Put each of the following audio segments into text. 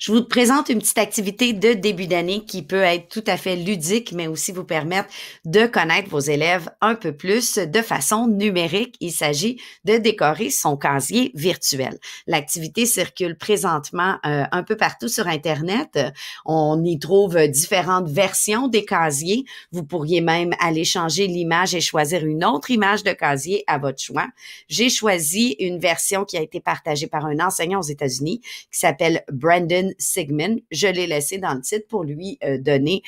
Je vous présente une petite activité de début d'année qui peut être tout à fait ludique, mais aussi vous permettre de connaître vos élèves un peu plus de façon numérique. Il s'agit de décorer son casier virtuel. L'activité circule présentement un peu partout sur Internet. On y trouve différentes versions des casiers. Vous pourriez même aller changer l'image et choisir une autre image de casier à votre choix. J'ai choisi une version qui a été partagée par un enseignant aux États-Unis qui s'appelle Brandon Sigmund. Je l'ai laissé dans le titre pour lui donner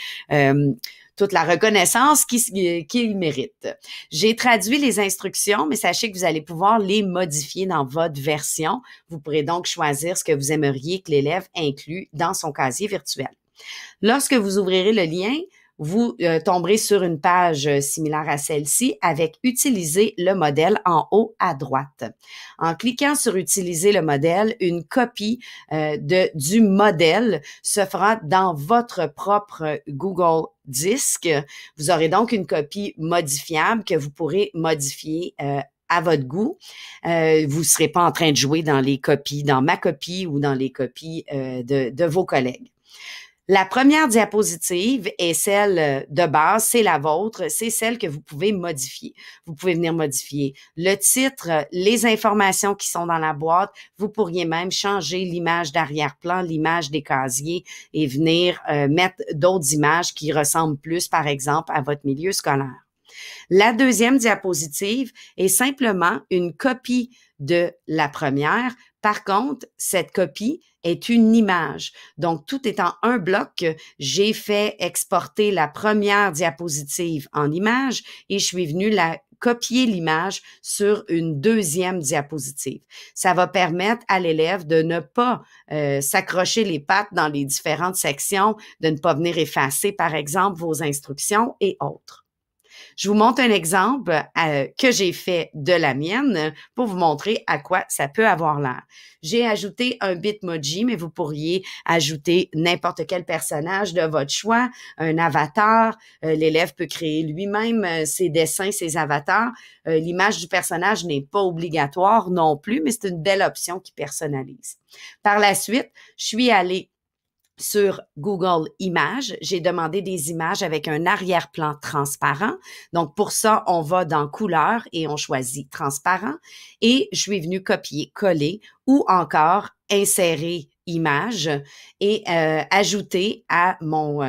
toute la reconnaissance qu'il mérite. J'ai traduit les instructions, mais sachez que vous allez pouvoir les modifier dans votre version. Vous pourrez donc choisir ce que vous aimeriez que l'élève inclue dans son casier virtuel. Lorsque vous ouvrirez le lien, vous tomberez sur une page similaire à celle-ci avec « Utiliser le modèle » en haut à droite. En cliquant sur « Utiliser le modèle », une copie du modèle se fera dans votre propre Google Disc. Vous aurez donc une copie modifiable que vous pourrez modifier à votre goût. Vous ne serez pas en train de jouer dans les copies, dans ma copie ou dans les copies de vos collègues. La première diapositive est celle de base, c'est la vôtre, c'est celle que vous pouvez modifier. Vous pouvez venir modifier le titre, les informations qui sont dans la boîte. Vous pourriez même changer l'image d'arrière-plan, l'image des casiers et venir mettre d'autres images qui ressemblent plus, par exemple, à votre milieu scolaire. La deuxième diapositive est simplement une copie de la première. Par contre, cette copie est une image. Donc, tout est en un bloc. J'ai fait exporter la première diapositive en image et je suis venue copier l'image sur une deuxième diapositive. Ça va permettre à l'élève de ne pas s'accrocher les pattes dans les différentes sections, de ne pas venir effacer, par exemple, vos instructions et autres. Je vous montre un exemple que j'ai fait de la mienne pour vous montrer à quoi ça peut avoir l'air. J'ai ajouté un Bitmoji, mais vous pourriez ajouter n'importe quel personnage de votre choix, un avatar. L'élève peut créer lui-même ses dessins, ses avatars. L'image du personnage n'est pas obligatoire non plus, mais c'est une belle option qui personnalise. Par la suite, je suis allée sur Google Images, j'ai demandé des images avec un arrière-plan transparent. Donc, pour ça, on va dans Couleurs et on choisit Transparent. Et je suis venue copier, coller ou encore insérer image et ajouter à mon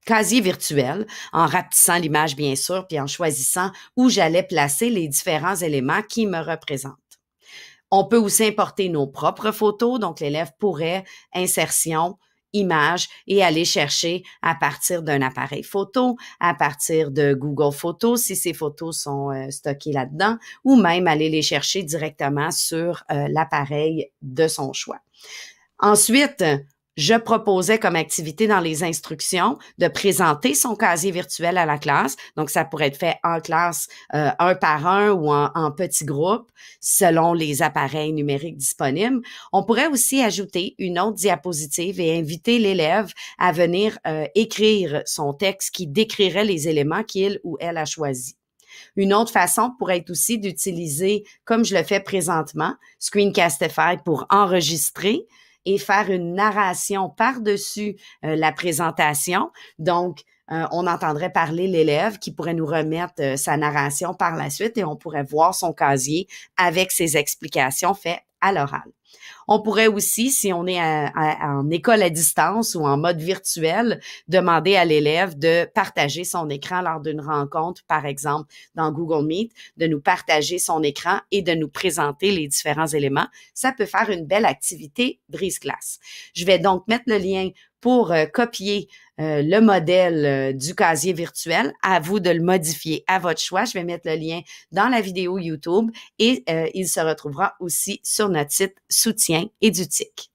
casier virtuel en rapetissant l'image, bien sûr, puis en choisissant où j'allais placer les différents éléments qui me représentent. On peut aussi importer nos propres photos, donc l'élève pourrait insertion, image et aller chercher à partir d'un appareil photo, à partir de Google Photos si ces photos sont stockées là-dedans, ou même aller les chercher directement sur l'appareil de son choix. Ensuite, je proposais comme activité dans les instructions de présenter son casier virtuel à la classe. Donc, ça pourrait être fait en classe, un par un ou en petits groupes, selon les appareils numériques disponibles. On pourrait aussi ajouter une autre diapositive et inviter l'élève à venir écrire son texte qui décrirait les éléments qu'il ou elle a choisis. Une autre façon pourrait être aussi d'utiliser, comme je le fais présentement, Screencastify pour enregistrer et faire une narration par-dessus la présentation. Donc, on entendrait parler l'élève qui pourrait nous remettre sa narration par la suite et on pourrait voir son casier avec ses explications faites à l'oral. On pourrait aussi, si on est en école à distance ou en mode virtuel, demander à l'élève de partager son écran lors d'une rencontre, par exemple dans Google Meet, de nous partager son écran et de nous présenter les différents éléments. Ça peut faire une belle activité brise-glace. Je vais donc mettre le lien pour copier le modèle du casier virtuel. À vous de le modifier à votre choix. Je vais mettre le lien dans la vidéo YouTube et il se retrouvera aussi sur notre site Soutien Édutique.